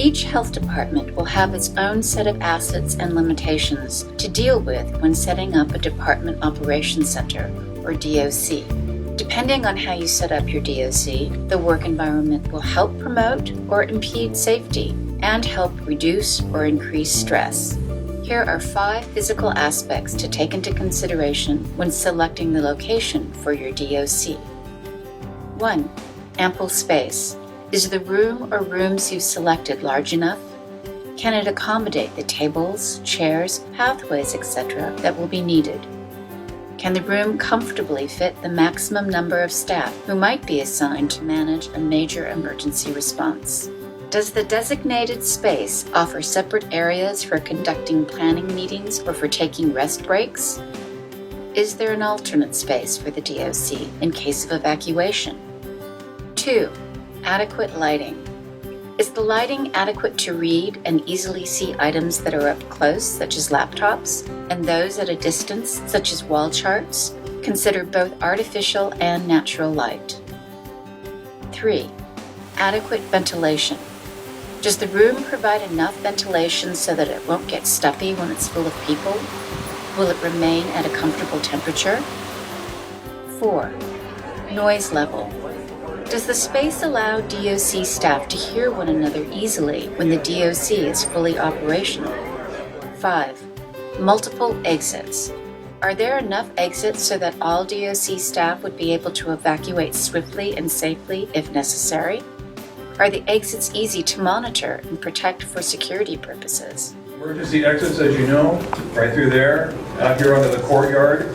Each health department will have its own set of assets and limitations to deal with when setting up a Department Operations Center, or DOC. Depending on how you set up your DOC, the work environment will help promote or impede safety and help reduce or increase stress. Here are 5 physical aspects to take into consideration when selecting the location for your DOC. 1. Ample space. Is the room or rooms you've selected large enough? Can it accommodate the tables, chairs, pathways, etc. that will be needed? Can the room comfortably fit the maximum number of staff who might be assigned to manage a major emergency response? Does the designated space offer separate areas for conducting planning meetings or for taking rest breaks? Is there an alternate space for the DOC in case of evacuation? 2. Adequate lighting. Is the lighting adequate to read and easily see items that are up close, such as laptops, and those at a distance, such as wall charts? Consider both artificial and natural light. 3. Adequate ventilation. Does the room provide enough ventilation so that it won't get stuffy when it's full of people? Will it remain at a comfortable temperature? 4. Noise level. Does the space allow DOC staff to hear one another easily when the DOC is fully operational? 5. Multiple exits. Are there enough exits so that all DOC staff would be able to evacuate swiftly and safely if necessary? Are the exits easy to monitor and protect for security purposes? Emergency exits, as you know, right through there, out here onto the courtyard.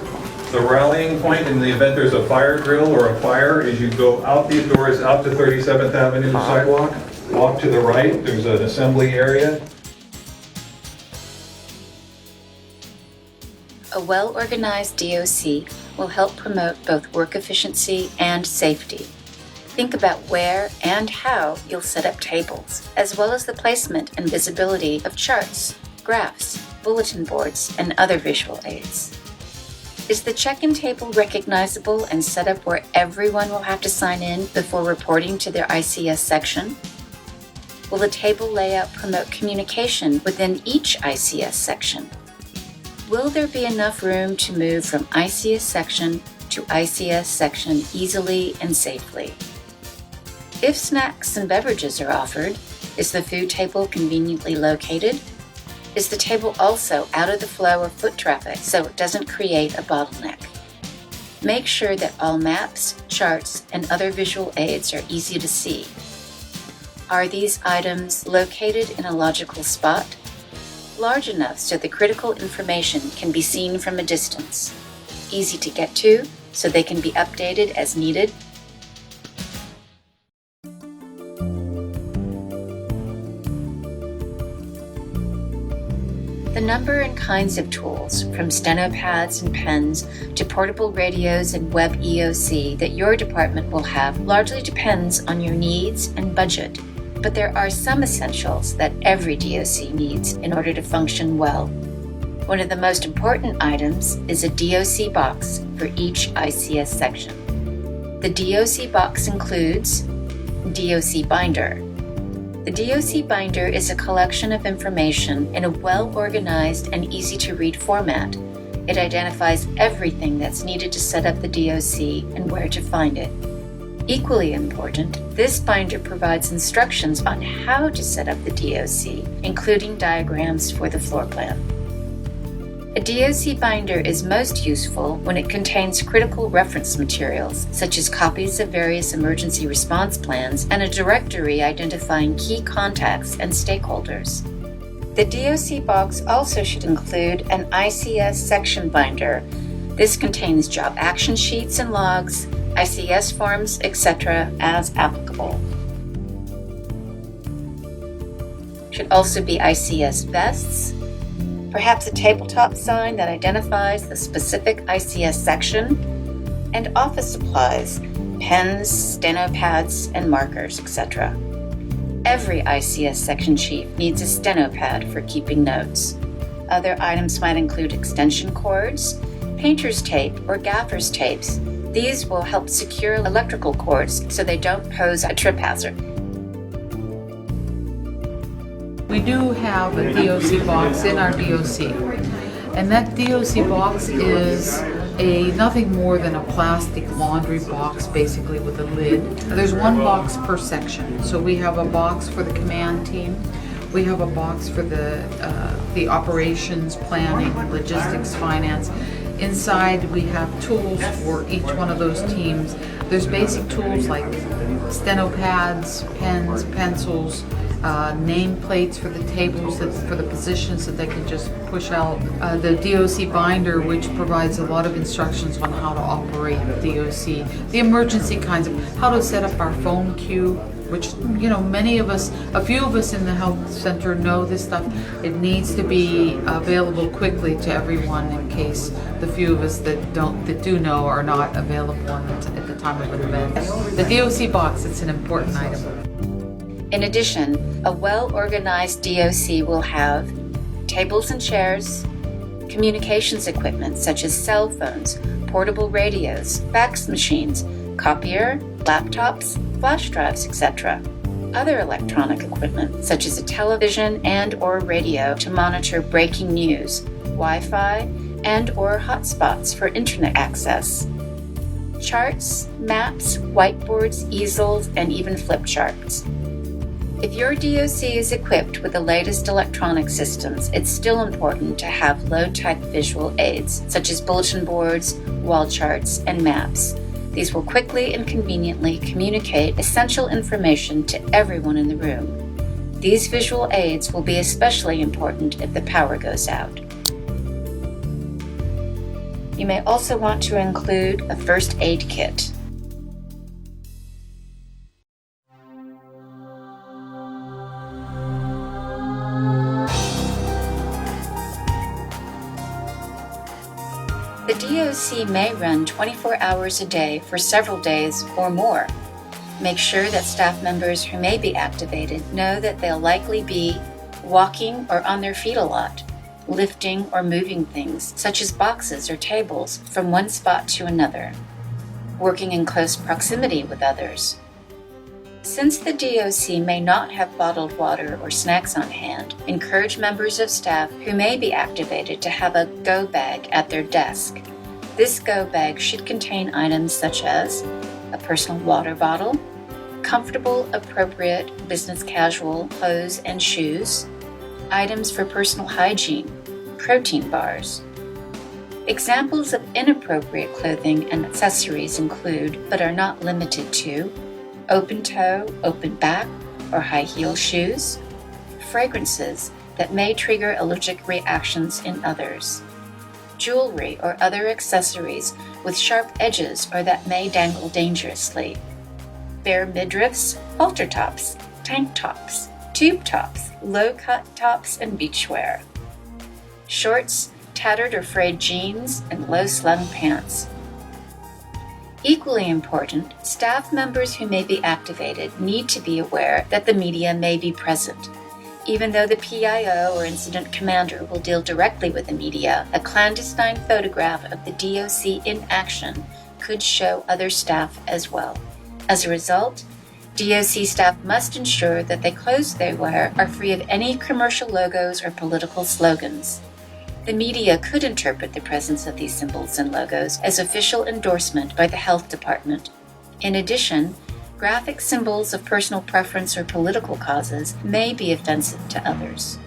The rallying point in the event there's a fire drill or a fire is you go out these doors out to 37th Avenue sidewalk, walk to the right, there's an assembly area. A well-organized DOC will help promote both work efficiency and safety. Think about where and how you'll set up tables, as well as the placement and visibility of charts, graphs, bulletin boards, and other visual aids. Is the check-in table recognizable and set up where everyone will have to sign in before reporting to their ICS section? Will the table layout promote communication within each ICS section? Will there be enough room to move from ICS section to ICS section easily and safely? If snacks and beverages are offered, is the food table conveniently located? Is the table also out of the flow of foot traffic so it doesn't create a bottleneck? Make sure that all maps, charts, and other visual aids are easy to see. Are these items located in a logical spot? Large enough so the critical information can be seen from a distance. Easy to get to so they can be updated as needed? The number and kinds of tools, from steno pads and pens to portable radios and web EOC that your department will have largely depends on your needs and budget, but there are some essentials that every DOC needs in order to function well. One of the most important items is a DOC box for each ICS section. The DOC box includes DOC binder. The DOC binder is a collection of information in a well-organized and easy-to-read format. It identifies everything that's needed to set up the DOC and where to find it. Equally important, this binder provides instructions on how to set up the DOC, including diagrams for the floor plan. A DOC binder is most useful when it contains critical reference materials, such as copies of various emergency response plans and a directory identifying key contacts and stakeholders. The DOC box also should include an ICS section binder. This contains job action sheets and logs, ICS forms, etc. as applicable. Should also be ICS vests, perhaps a tabletop sign that identifies the specific ICS section, and office supplies, pens, steno pads, and markers, etc. Every ICS section chief needs a steno pad for keeping notes. Other items might include extension cords, painter's tape, or gaffer's tapes. These will help secure electrical cords so they don't pose a trip hazard. We do have a DOC box in our DOC, and that DOC box is nothing more than a plastic laundry box, basically with a lid. There's one box per section, so we have a box for the command team. We have a box for the operations, planning, logistics, finance. Inside we have tools for each one of those teams. There's basic tools like steno pads, pens, pencils, nameplates for the tables, for the positions that they can just push out. The DOC binder, which provides a lot of instructions on how to operate the DOC. The emergency kinds of how to set up our phone queue, which, you know, many of us, a few of us in the health center know this stuff. It needs to be available quickly to everyone in case the few of us that do know are not available at the time of an event. The DOC box, it's an important item. In addition, a well-organized DOC will have tables and chairs, communications equipment such as cell phones, portable radios, fax machines, copier, laptops, flash drives, etc. Other electronic equipment such as a television and/or radio to monitor breaking news, Wi-Fi, and/or hotspots for internet access. Charts, maps, whiteboards, easels, and even flip charts. If your DOC is equipped with the latest electronic systems, it's still important to have low-tech visual aids, such as bulletin boards, wall charts, and maps. These will quickly and conveniently communicate essential information to everyone in the room. These visual aids will be especially important if the power goes out. You may also want to include a first aid kit. The DOC may run 24 hours a day for several days or more. Make sure that staff members who may be activated know that they'll likely be walking or on their feet a lot, lifting or moving things, such as boxes or tables, from one spot to another, working in close proximity with others. Since the DOC may not have bottled water or snacks on hand, encourage members of staff who may be activated to have a go bag at their desk. This go bag should contain items such as a personal water bottle, comfortable, appropriate, business casual clothes and shoes, items for personal hygiene, protein bars. Examples of inappropriate clothing and accessories include, but are not limited to, open toe, open back, or high heel shoes, fragrances that may trigger allergic reactions in others, jewelry or other accessories with sharp edges or that may dangle dangerously, bare midriffs, halter tops, tank tops, tube tops, low-cut tops, and beachwear, shorts, tattered or frayed jeans, and low-slung pants. Equally important, staff members who may be activated need to be aware that the media may be present. Even though the PIO or incident commander will deal directly with the media, a clandestine photograph of the DOC in action could show other staff as well. As a result, DOC staff must ensure that the clothes they wear are free of any commercial logos or political slogans. The media could interpret the presence of these symbols and logos as official endorsement by the health department. In addition, graphic symbols of personal preference or political causes may be offensive to others.